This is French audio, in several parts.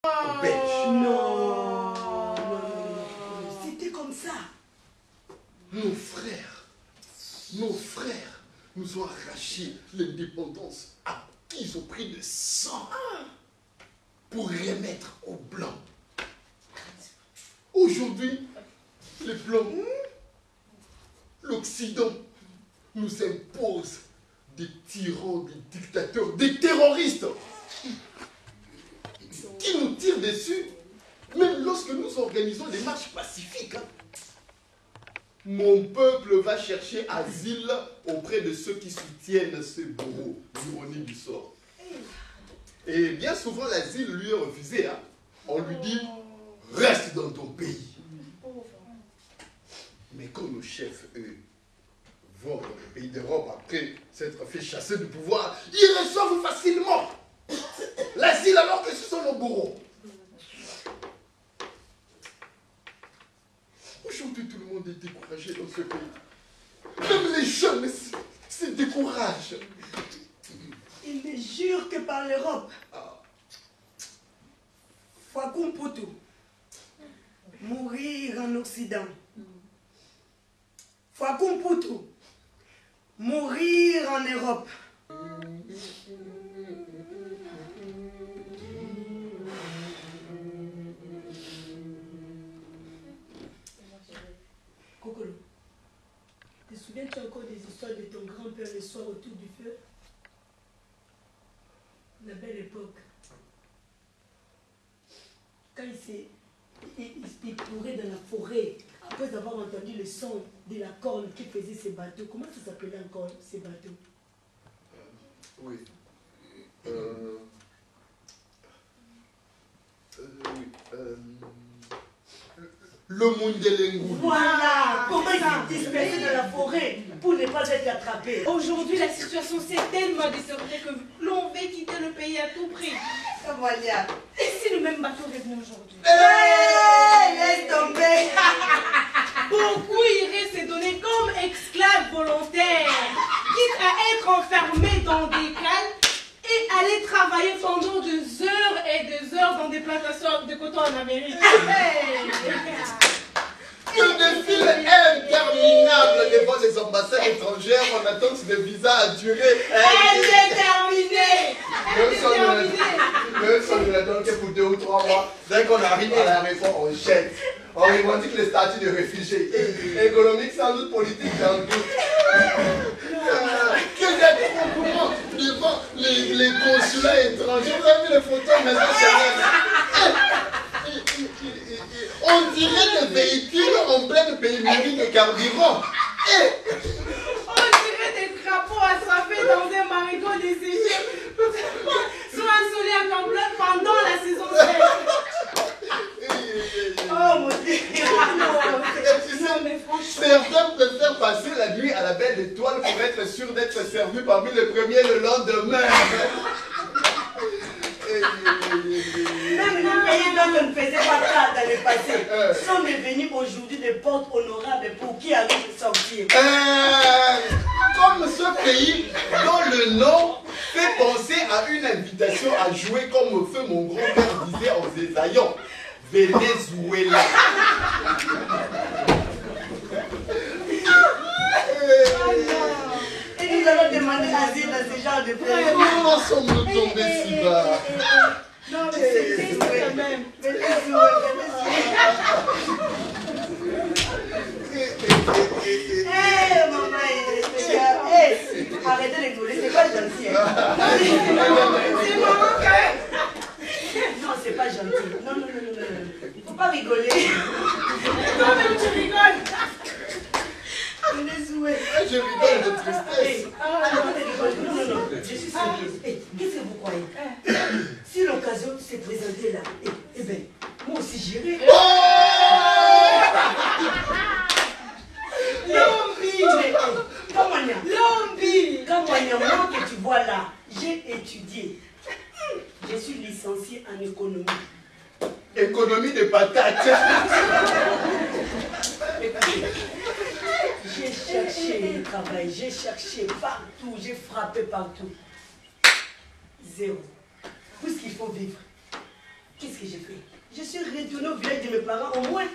aux Belges. Non. C'était comme ça. Nos frères nous ont arraché l'indépendance à qui ils ont pris le sang pour remettre aux Blancs. Aujourd'hui, les Blancs, l'Occident nous impose des tyrans, des dictateurs, des terroristes qui nous tirent dessus, même lorsque nous organisons des marches pacifiques. Mon peuple va chercher asile auprès de ceux qui soutiennent ce bourreau, l'ironie du sort. Et bien souvent, l'asile lui est refusé. On lui dit, reste dans ton pays. Mais quand nos chefs, eux, vont dans les pays d'Europe après s'être fait chasser du pouvoir, ils reçoivent facilement l'asile alors que ce sont nos bourreaux. Aujourd'hui, tout le monde est découragé dans ce pays. Même les jeunes se découragent. Il ne jure que par l'Europe. Fakoum Poutou. Mourir en Occident. Fakoum Poutou. Mourir en Europe. Kokolo, te souviens-tu encore des histoires de ton grand-père le soir autour du feu? La belle époque. Quand il courait dans la forêt, après avoir entendu le son de la corne qui faisait ces bateaux. Comment ça s'appelait encore ces bateaux? Oui. Le Mundelengou. Voilà! Comment il s'est dispersé dans la forêt pour ne pas être attrapé? Aujourd'hui, la situation s'est tellement désordonnée que l'on veut quitter le pays à tout prix. Voilà. Et si le même bateau revenait aujourd'hui? Laisse tomber! Beaucoup iraient se donner comme esclaves volontaires, quitte à être enfermés dans des cales et aller travailler pendant des heures et des heures dans des plantations de coton en Amérique. Le défilé interminable devant les ambassades étrangères en attente de visa à durée Indéterminée. Même si on ne la donne que pour 2 ou 3 mois, dès qu'on arrive à la maison, on jette. On revendique le statut de réfugié. Économique sans doute, politique sans doute. Quel découvert devant les consulats étrangers. Vous avez vu les photos, mais on dirait des véhicules en pleine pénurie de carburant. On dirait des crapauds attrapés dans un marigot desséché sur un soleil à complet pendant la saison sèche. Oh mon Dieu! Non mais franchement... Certains préfèrent passer la nuit à la belle étoile pour être sûr d'être servis parmi les premiers le lendemain. Même les pays dont on ne faisait pas ça dans le passé sont devenus aujourd'hui des portes honorables pour qui a envie de sortir. Comme ce pays dont le nom fait penser à une invitation à jouer comme feu mon grand-père disait aux Ésaillons. Venezuela. Et nous allons demander asile dans ce genre de pays. Comment sommes-nous tombés si bas? Non mais c'est triste quand même. Maman, arrêtez de rigoler, c'est pas gentil. C'est maman quand même. Non, c'est pas gentil. Non. Il faut pas rigoler. Non mais tu rigoles. Je rigole de tristesse. Non, je suis sérieuse. Qu'est-ce que vous croyez? Si l'occasion s'est présentée là, eh bien, moi aussi j'irai. Lombi. Kamania, moi que tu vois là, j'ai étudié. Je suis licenciée en économie. Économie de patates. J'ai cherché le travail, j'ai cherché partout, j'ai frappé partout. Zéro. Puisqu'il faut vivre, Qu'est-ce que j'ai fait? Je suis retourné au village de mes parents, au moins.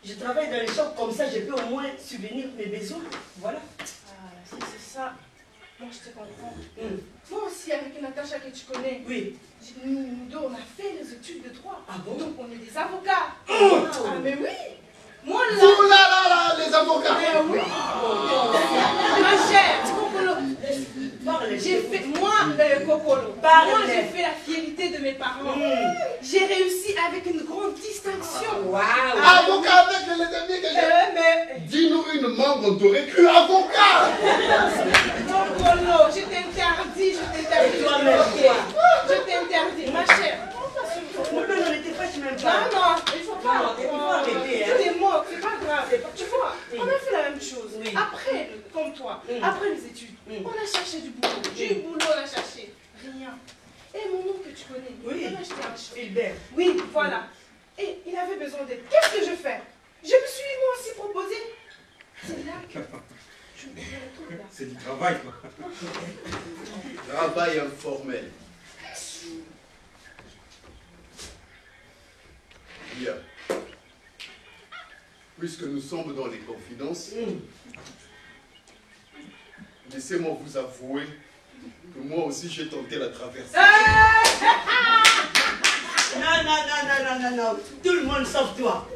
Je travaille dans les shops, comme ça je peux au moins subvenir mes besoins. Voilà. Ah, si c'est ça, moi je te comprends. Moi aussi, avec Natacha que tu connais, Oui. nous deux, on a fait les études de droit. Ah bon? Donc on est des avocats. Ah, mais oui. Moi là. Vous là, les avocats. Mais oui. Ma chère, Kokolo. J'ai fait, moi, Kokolo, moi j'ai fait la fierté de mes parents. J'ai réussi avec une grande distinction. Waouh! Avocat avec les amis que j'ai. Mais, Dis-nous une membre, on t'aurait cru avocat. Kokolo, je t'interdis, je t'interdis, ma chère. Non, non, n'était pas chez même Non, pas. non, il faut pas. Il faut arrêter, hein. Tu t'es moque, c'est pas grave. Tu vois, on a fait la même chose. Oui. Après, comme toi, après les études, on a cherché du boulot. Du boulot, on a cherché. Rien. Et mon oncle que tu connais, Oui. on a acheté un chien. Hilbert. Oui, voilà. Et il avait besoin d'aide. Qu'est-ce que je fais? Je me suis moi aussi proposé. C'est là que je me retrouve là. C'est du travail, quoi. Travail informel. Bien. Puisque nous sommes dans les confidences, laissez-moi vous avouer que moi aussi j'ai tenté la traversée. Non. Tout le monde sauf toi.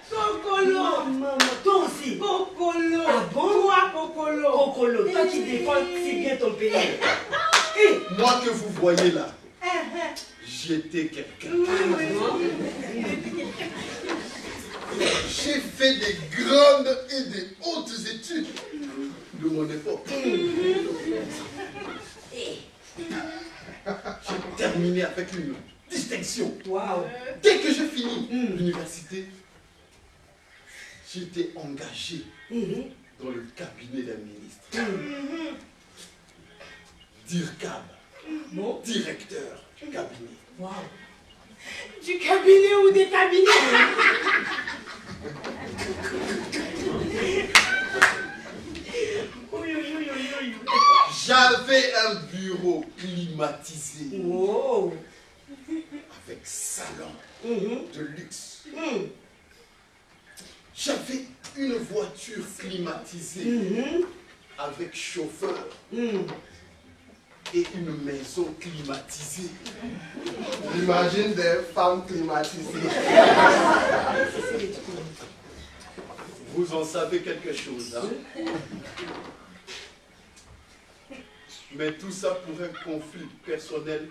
Kokolo! Maman, toi aussi. Kokolo! Ah bon? Toi, Kokolo! Kokolo, toi qui défends si bien ton pays. Moi que vous voyez là, j'étais quelqu'un. J'ai fait des grandes et des hautes études de mon époque. J'ai terminé avec une distinction. Waouh. Dès que j'ai fini l'université, j'étais engagé dans le cabinet d'un ministre. DIRCAB, Bon. directeur du cabinet. Waouh. Du cabinet ou des cabinets? J'avais un bureau climatisé Wow. avec salon de luxe. J'avais une voiture climatisée avec chauffeur et une maison climatisée. J'imagine des femmes climatisées. Vous en savez quelque chose, hein? Mais tout ça pour un conflit personnel,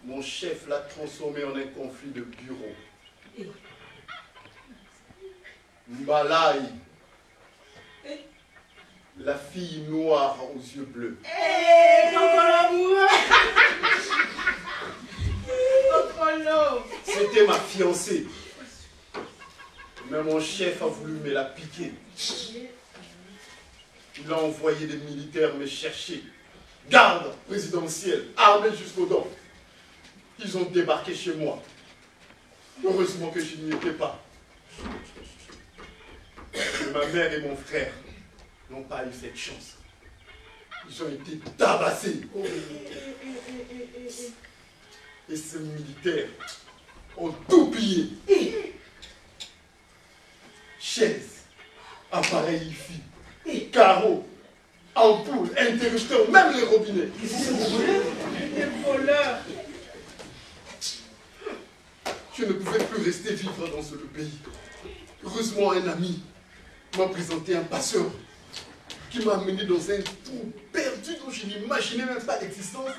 mon chef l'a transformé en un conflit de bureau. Mbalaï, la fille noire aux yeux bleus. Kokolo! C'était ma fiancée. Mais mon chef a voulu me la piquer. Il a envoyé des militaires me chercher. Garde présidentielle, armés jusqu'aux dents. Ils ont débarqué chez moi. Heureusement que je n'y étais pas. Ma mère et mon frère n'ont pas eu cette chance. Ils ont été tabassés. Et ces militaires ont tout pillé. Chaises, appareils hi-fi, carreaux, ampoules, interrupteurs, même les robinets. Les voleurs! Je ne pouvais plus rester vivre dans ce pays. Heureusement, un ami m'a présenté un passeur qui m'a amené dans un trou perdu dont je n'imaginais même pas l'existence.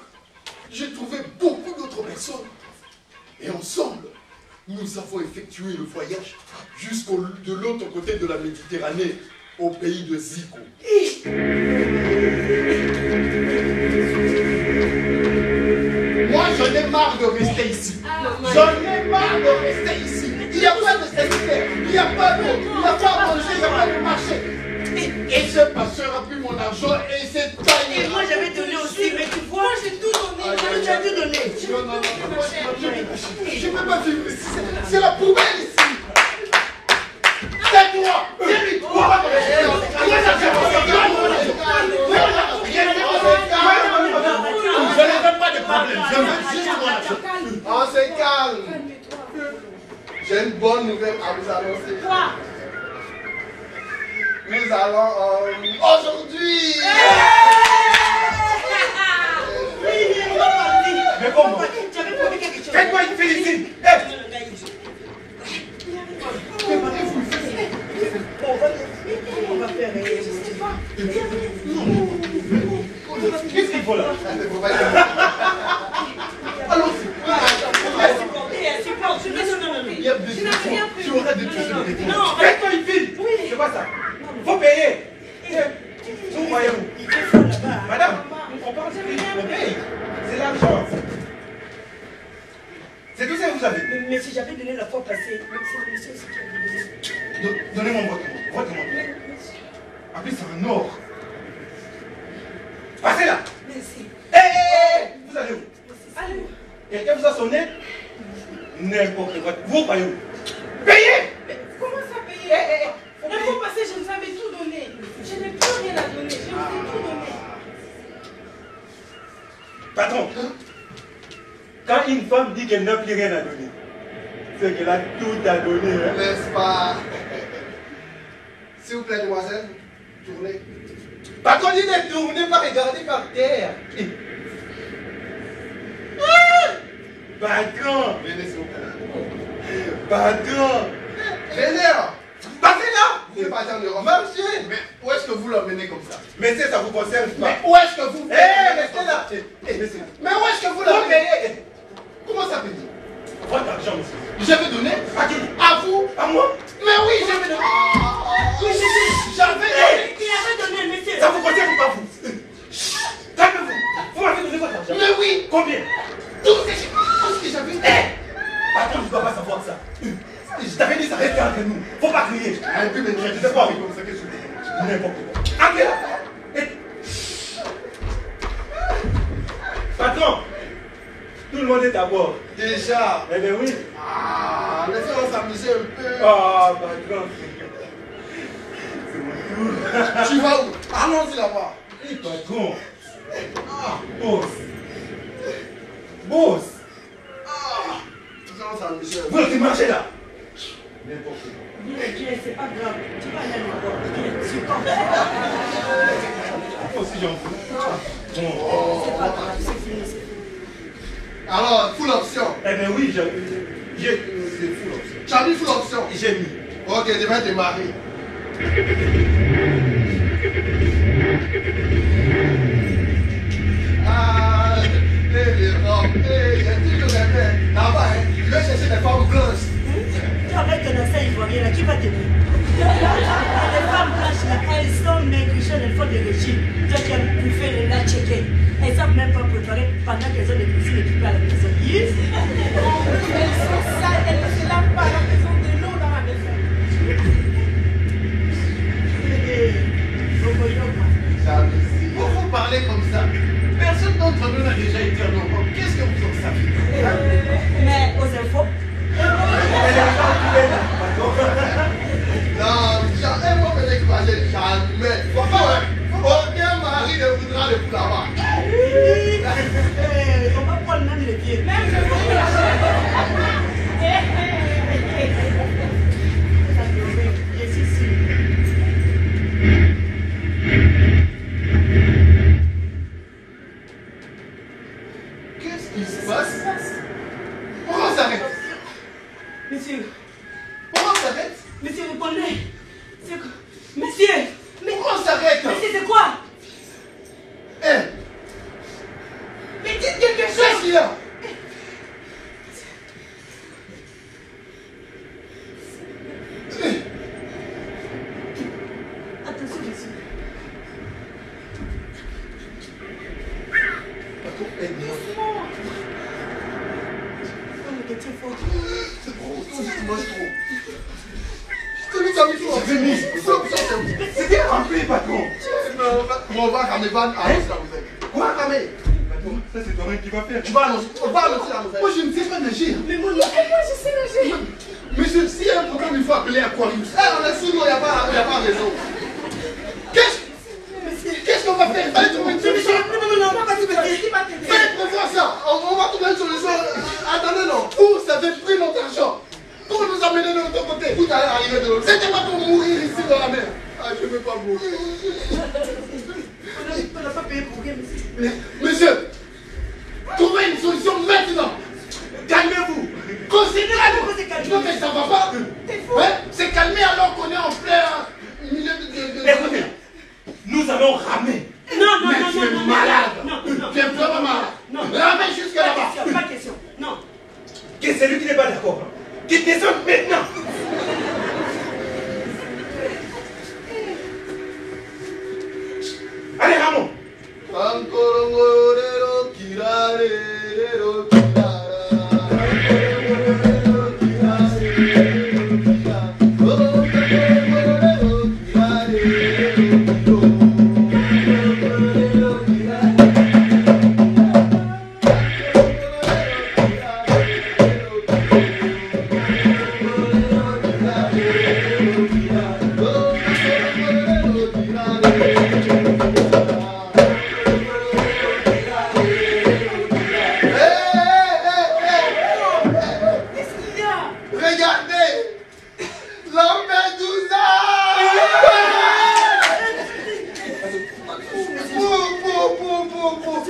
J'ai trouvé beaucoup d'autres personnes. Et ensemble, nous avons effectué le voyage de l'autre côté de la Méditerranée, au pays de Zico. Moi, j'en ai marre de rester ici. J'en ai marre de rester ici. Il n'y a pas de sanitaire, il n'y a pas d'eau, il n'y a pas à manger, il n'y a pas de marché. Et ce passeur a pris mon argent et s'est taillé. Et moi j'avais donné aussi, mais tu vois, j'ai tout donné. Tu as tout donné. Non, je ne peux pas vivre ici. C'est la poubelle ici. C'est toi. C'est toi. Je ne veux pas de problème. Je veux juste mon argent. On se calme. J'ai une bonne nouvelle à vous annoncer. Quoi? Nous allons aujourd'hui. Mais comment? Faites-moi une félicite. On va faire. Qu'est-ce qu'il faut là? Allons-y. Il y a besoin. Tu aurais de tout ce. Non, faites-moi une fille. C'est quoi ça? Faut payer. Vous voyez où? Madame, on paye. C'est l'argent. C'est tout ça que vous avez. Mais si j'avais donné la fois passée, c'est le monsieur aussi qui a donné. Donnez-moi votre montre. En plus, c'est un or. Passez là. Merci. Hé, vous allez où? Allez où? Quelqu'un vous a sonné? N'importe quoi. Vous payez où? Payez! Comment ça payer? La fois passée, je vous avais tout donné. Je n'ai plus rien à donner. Je vous ai tout donné. Patron, quand une femme dit qu'elle n'a plus rien à donner, c'est qu'elle a tout à donner. Hein? N'est-ce pas? S'il vous plaît, demoiselle, tournez. Patron dit de tourner, pas regarder par terre. Patron! Venez, s'il vous plaît. Patron! Venez là. Passez là! Vous pas en Europe. Marchez! Mais où est-ce que vous l'emmenez comme ça? Mais ça vous concerne pas. Mais où est-ce que vous Restez là! Mais où est-ce que vous Faut l'emmenez? payer! Comment ça peut dire? Votre argent, monsieur. J'avais donné? À qui? À vous? À moi? Mais oui, j'avais donné. Oui, j'avais donné. Il avait donné, monsieur. Ça vous concerne pas, vous? Calmez-vous! Vous m'avez donné votre argent. Mais oui. Combien? Tout ce que j'avais. Patron, je ne dois pas savoir ça. Je t'avais dit ça restait entre nous. Faut pas crier. Un peu, mais Je sais pas. comme ça que je N'importe quoi. Entrez là. Patron, tout le monde est à bord. Déjà. Eh bien oui. Ah, laissez-moi s'amuser un peu. Ah, patron. C'est mon tour. Tu vas où? Allons-y là-bas. Et patron. Ah, boss. Boss. Ah, laissez-moi s'amuser un peu. Vous êtes marché là. N'importe quoi. C'est pas grave. Tu vas aller là-bas. Supporte. Moi aussi j'en veux. C'est pas grave. C'est fini. C'est fini. Alors, full option. Eh bien oui, j'ai full option. Tu as mis full option. J'ai mis. Ok, je vais démarrer. Ah, les robes, il y a toujours des mecs. Là-bas, je vais chercher des femmes blanches. Tu avec ton accent ivoirien là, qui va t'aider? Les femmes blanches là, elles sont maigrichonnes, elles font des régimes. Toi tu as bouffé les la checker. Elles ne savent même pas préparer pendant qu'elles ont des cuisines équipées à la maison. Yes. Elles sont sales, elles ne se lavent pas. Alors elles ont de l'eau dans la maison. Jalousie. Pourquoi vous parlez comme ça? Personne d'entre nous n'a déjà été en Europe. Qu'est-ce que vous en savez? Mais aux infos, Non, jamais moi me décourager, jamais. Aucun mari ne voudra le coup là-bas. on va prendre même les pieds. Même le bruit. Je suis sûre. Qu'est-ce qui se passe? Pourquoi on s'arrête? Monsieur, Pourquoi on s'arrête? monsieur, répondez. C'est quoi? Monsieur, mais Pourquoi on s'arrête? monsieur, c'est quoi? Eh, Mais dites quelque qu'est-ce chose. qu'il y a? Attention, monsieur. Attends, aide-moi. Oh, mais t'es fort. C'est trop, tu manges trop. Je te mis mis J'avais mis. C'était rempli, patron. On va ramener Van à la nouvelle. On va ramener. Patron, ça c'est toi-même qui va faire. On va annoncer la nouvelle. Moi, je ne sais pas nager. Mais moi, je sais nager. Monsieur, s'il y a un problème, il faut appeler Aquarius. Eh, on est sous l'eau, il n'y a pas raison. Qu'est-ce qu'on va faire? Fallait trouver une solution. Non, pas si petit. Qui va t'aider? Fallait prévoir ça. On va trouver une solution. Attendez, non. Vous avez pris notre argent. Pour nous allez arriver de l'autre. C'était pas pour mourir ici dans la mer. Ah, je ne veux pas mourir. On n'a pas payé pour rien, monsieur. Monsieur, trouvez une solution maintenant. Calmez-vous. Considérez-vous. Non, mais ça va pas. Hein? C'est calmé alors qu'on est en plein milieu de... Écoutez, nous allons ramer. Non, Mais tu es malade. non. Tu es vraiment malade. Non. Ramène jusqu'à là-bas. Pas question, non. Que c'est lui qui n'est pas d'accord. Qu'il descende maintenant. Allez, Ramon.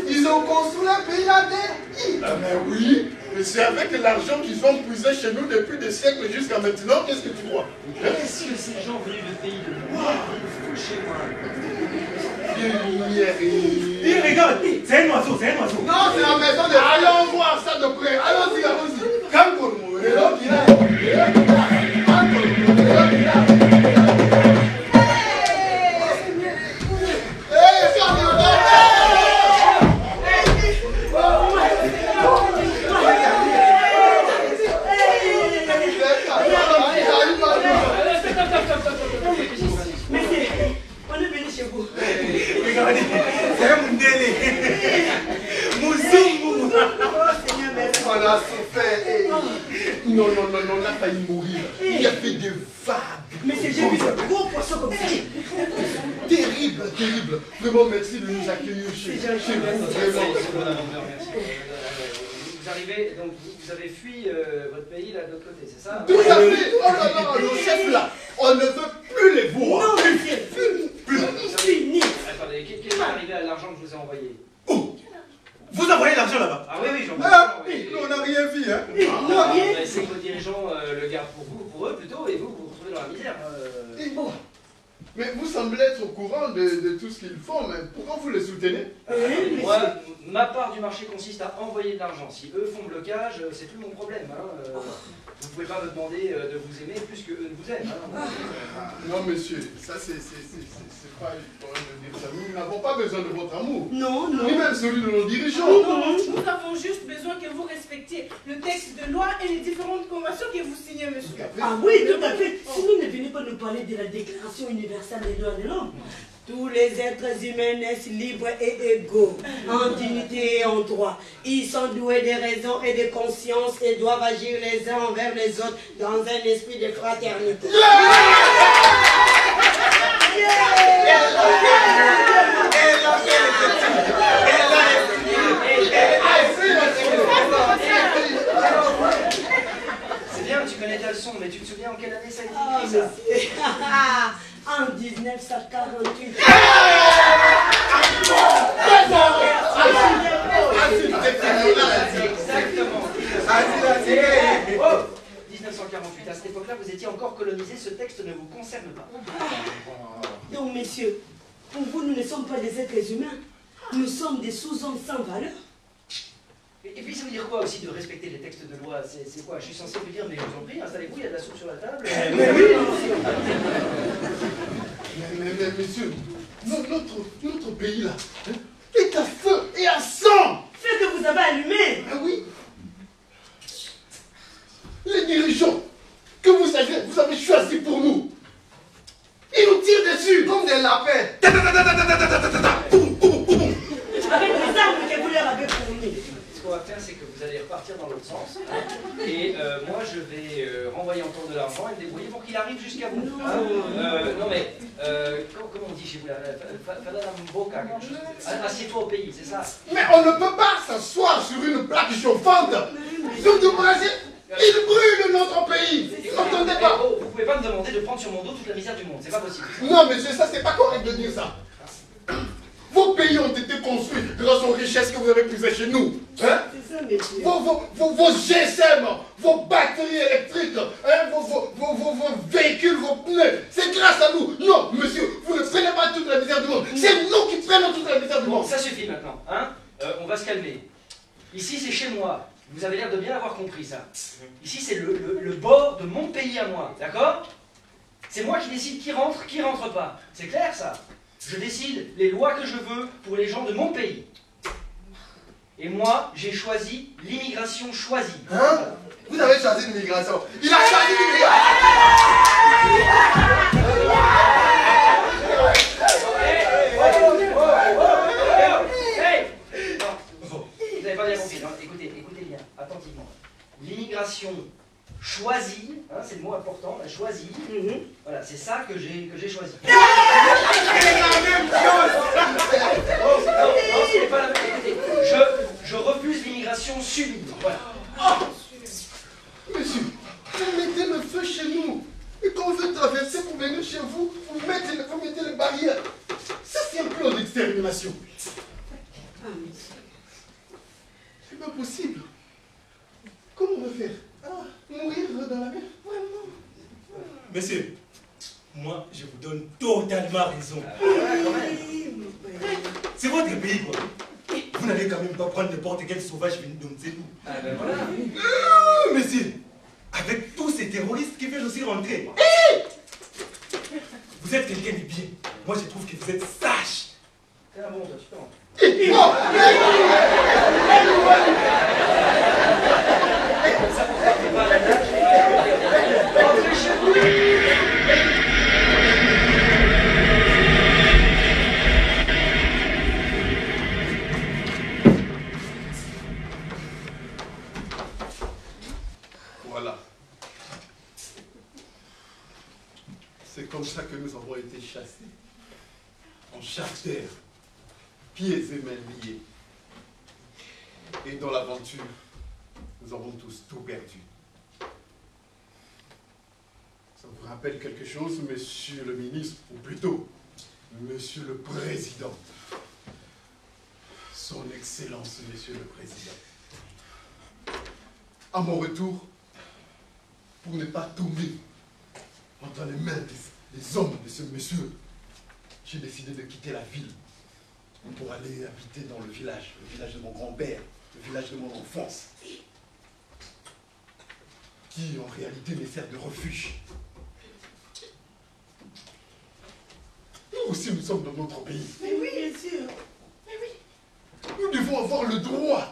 Ils ont construit un pays à terre. Ah mais oui, mais c'est avec l'argent qu'ils ont puisé chez nous depuis des siècles jusqu'à maintenant, qu'est-ce que tu crois? Si ces gens venus de pays de moi, ils foutent chez moi. Regarde, c'est un oiseau, c'est un oiseau. Non, c'est la maison de... Allons voir ça de près. Allons-y, allons-y. Calme-moi. Regardez, c'est un Mundele. Mouzungu. On a souffert. Non, on a failli mourir. Il y a fait des vagues. Mais c'est j'ai vu ce gros poisson comme ça. Terrible. Vraiment, merci de nous accueillir chez vous. Vraiment. Vous arrivez, donc vous avez fui votre pays là de l'autre côté, c'est ça? Tout à fait. Oh là là, nos chefs là, on ne veut plus les voir. Non, mais c'est fini. Attendez, qu'est-ce qui est arrivé à l'argent que je vous ai envoyé? Oh, vous envoyez l'argent là-bas? Ah oui, j'en On n'a rien vu, hein. C'est que vos dirigeants le gardent pour eux plutôt, et vous vous retrouvez dans la misère. Mais vous semblez être au courant de tout ce qu'ils font, mais pourquoi vous les soutenez? Moi, ma part du marché consiste à envoyer de l'argent. Si eux font blocage, c'est plus mon problème. Hein. Vous ne pouvez pas me demander de vous aimer plus que eux ne vous aiment. Hein. Non, monsieur, ça c'est pas le problème de dire ça. Nous n'avons pas besoin de votre amour. Non. Ni même celui de nos dirigeants. Nous avons juste besoin que vous respectiez le texte de loi et les différentes conventions que vous signez, monsieur. Ah oui, tout à fait. Sinon, ne venez pas nous parler de la Déclaration universelle des droits de l'homme. Tous les êtres humains naissent libres et égaux, en dignité et en droit. Ils sont doués de raison et de conscience et doivent agir les uns envers les autres dans un esprit de fraternité. C'est bien, tu connais ta leçon, mais tu te souviens en quelle année ça a été écrit, ça? En 1948. Exactement. 1948, à cette époque-là, vous étiez encore colonisé, ce texte ne vous concerne pas. Donc, messieurs, pour vous, nous ne sommes pas des êtres humains. Nous sommes des sous-hommes sans valeur. Et puis ça veut dire quoi aussi de respecter les textes de loi? C'est quoi? Je suis censé vous dire, mais je vous en prie, installez-vous, il y a de la soupe sur la table. Mais messieurs, notre pays là est à feu et à sang. Feu que vous avez allumé. Ah oui. Les dirigeants que vous avez choisis pour nous, ils nous tirent dessus comme des lapins. Avec les armes que vous leur avez fournies. Ce qu'on va faire, c'est que vous allez repartir dans l'autre sens. Et moi, je vais renvoyer encore de l'argent et me débrouiller pour qu'il arrive jusqu'à vous. Non mais, comment on dit chez vous là? Fadamboka, quelque chose. Assieds-toi au pays, c'est ça? Mais on ne peut pas s'asseoir sur une plaque chauffante. Ils brûlent notre pays. Vous n'entendez pas? pouvez pas me demander de prendre sur mon dos toute la misère du monde, c'est pas possible. Non, monsieur, ça, c'est pas correct de dire ça. Vos pays ont été construits grâce aux richesses que vous avez puisées chez nous. Hein? C'est ça, monsieur. Vos GSM, vos batteries électriques, hein, vos véhicules, vos pneus, c'est grâce à nous. Non, monsieur, vous ne prenez pas toute la misère du monde. C'est nous qui prenons toute la misère du Bon, monde. ça suffit maintenant, hein. On va se calmer. Ici, c'est chez moi. Vous avez l'air de bien avoir compris ça. Ici, c'est le bord de mon pays à moi, d'accord? C'est moi qui décide qui rentre pas. C'est clair, ça? Je décide les lois que je veux pour les gens de mon pays. Et moi, j'ai choisi l'immigration choisie. Hein? Vous avez choisi l'immigration. Il a choisi l'immigration. Vous n'avez pas bien compris. Non, écoutez bien, attentivement. L'immigration choisie, hein, c'est le mot important, la choisie. Voilà, c'est ça que j'ai choisi. C'est la même chose. Non, ce n'est pas la même chose. Écoutez, je refuse l'immigration subie. Voilà. Oh, monsieur, vous mettez le feu chez nous. Et quand on veut traverser pour venir chez vous, vous mettez les barrières. Ça, c'est un plan d'extermination. C'est pas possible. Comment on va faire? Mourir dans la mer? Vraiment? Monsieur, moi, je vous donne totalement raison. C'est votre pays, quoi. Vous n'allez quand même pas prendre n'importe quel sauvage venu danser nous. Ah ben voilà. Monsieur, avec tous ces terroristes qui veulent aussi rentrer. Vous êtes quelqu'un de bien. Moi, je trouve que vous êtes sage. T'es un bon, toi, tu peux rentrer. Ça pour faire pas la nage. Rentrez chez vous. Voilà. C'est comme ça que nous avons été chassés. En charter, pieds et mains liés. Et dans l'aventure, nous avons tous tout perdu. Ça vous rappelle quelque chose, monsieur le ministre, ou plutôt, monsieur le président? Son Excellence, monsieur le président. À mon retour, pour ne pas tomber entre les mains des hommes de ce monsieur, j'ai décidé de quitter la ville pour aller habiter dans le village de mon grand-père, le village de mon enfance, qui en réalité me sert de refuge. Nous aussi, nous sommes dans notre pays. Mais oui, bien sûr. Mais oui. Nous devons avoir le droit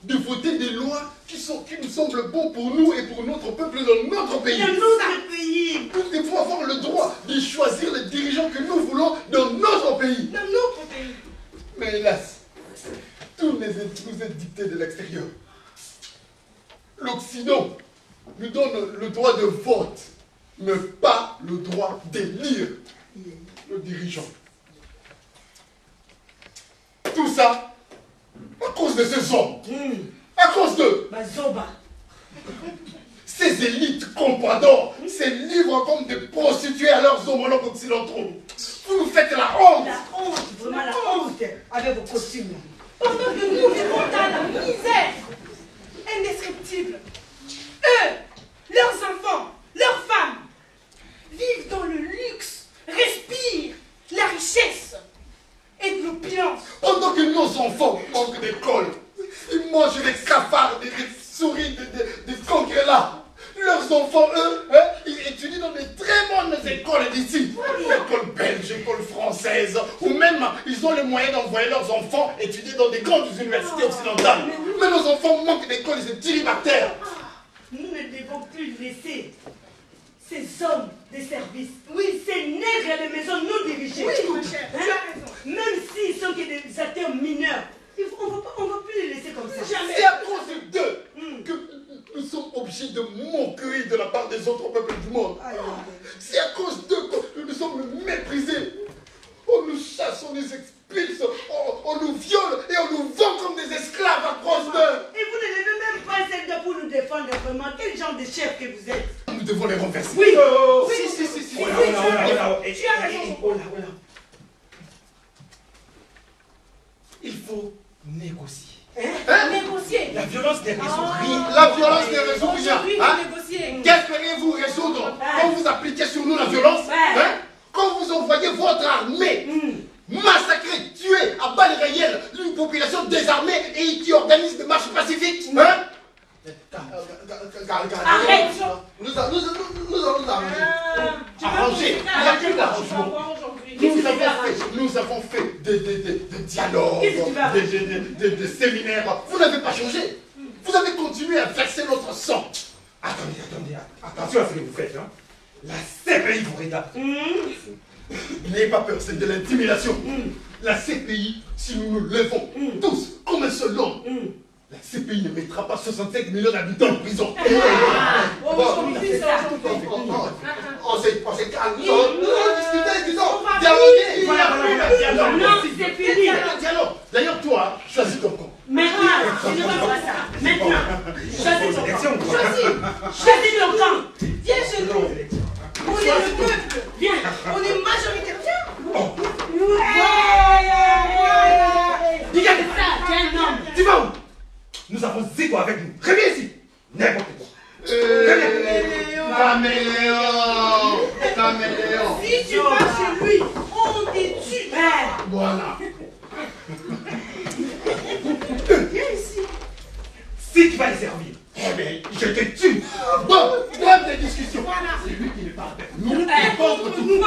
de voter des lois qui nous semblent bonnes pour nous et pour notre peuple dans notre pays. Dans notre pays. Nous devons avoir le droit de choisir les dirigeants que nous voulons dans notre pays. Dans notre pays. Mais hélas, tout nous est dicté de l'extérieur. L'Occident nous donne le droit de vote, mais pas le droit d'élire le dirigeant. Tout ça à cause de ces hommes. À cause de Mazoba. ces élites compradors, ces livres comme des prostituées à leurs homologues occidentaux. Vous nous faites la honte. La honte, vraiment la honte, avec vos costumes. Pendant que nous vivons dans la misère indescriptible, eux, leurs enfants, leurs femmes, vivent dans le luxe, respirent la richesse et de l'opulence. Pendant que nos enfants manquent d'école, ils mangent des cafards, des souris, des conquérants. Leurs enfants, eux, ils étudient dans des très bonnes écoles d'ici. Écoles belges, écoles françaises, ou même ils ont les moyens d'envoyer leurs enfants étudier dans des grandes universités occidentales. Mais nos enfants manquent d'école, ils se tirent par terre. Nous ne devons plus laisser ces hommes de service, oui, ces nègres de maison nous diriger. Oui, ma chère, tu as raison. Même s'ils sont que des acteurs mineurs, on ne va plus les laisser comme ça. Jamais. C'est à cause d'eux que nous sommes obligés de moquerie de la part des autres peuples du monde. C'est à cause d'eux que nous sommes méprisés. On nous chasse, on nous expulse, on nous viole et on nous vend comme des esclaves à cause d'eux. Et vous ne devez même pas être là pour nous défendre vraiment. Quel genre de chef que vous êtes? nous devons les renverser. Oui. Si. Oh là. Tu as raison. Oh là. Il faut négocier. Négocier. La violence ne résout rien. La violence ne résout rien. Aujourd'hui, Hein? vous négociez. Qu'espérez-vous résoudre quand vous appliquez sur nous la violence? Hein? Quand vous envoyez votre armée massacrer, tuer à balles réelles une population désarmée et qui organise des marches pacifiques? Hein? Arrête. Nous allons arranger. Il n'y a que l'arrangement. Nous avons fait des dialogues, des séminaires. Vous n'avez pas changé. Vous avez continué à verser notre sang. Attendez. Attention à ce que vous faites. Hein. La CPI vous regarde. N'ayez pas peur, c'est de l'intimidation. La CPI, si nous nous levons tous comme un seul homme, la CPI ne mettra pas 65 millions d'habitants en prison. On s'est calme. Nous allons discuter, dialoguer. Non, c'est fini. D'ailleurs, toi, choisis ton camp. Maintenant, je ne vois pas ça. Maintenant, choisis ton Élection, camp. quoi. Choisis ton camp. Viens chez nous. On est le peuple. Viens. On est majoritaire. Viens. Regarde ça, tu es un homme. Tu vas où? Nous avons Zico avec nous. Reviens ici. N'importe quoi. Caméléon. Si tu vas chez lui, on te tue. Voilà. Viens ici. Si tu vas les servir, Eh bien, je te tue. Bon, trêve de discussion. Voilà. C'est lui qui ne parle pas. Nous, contre nous.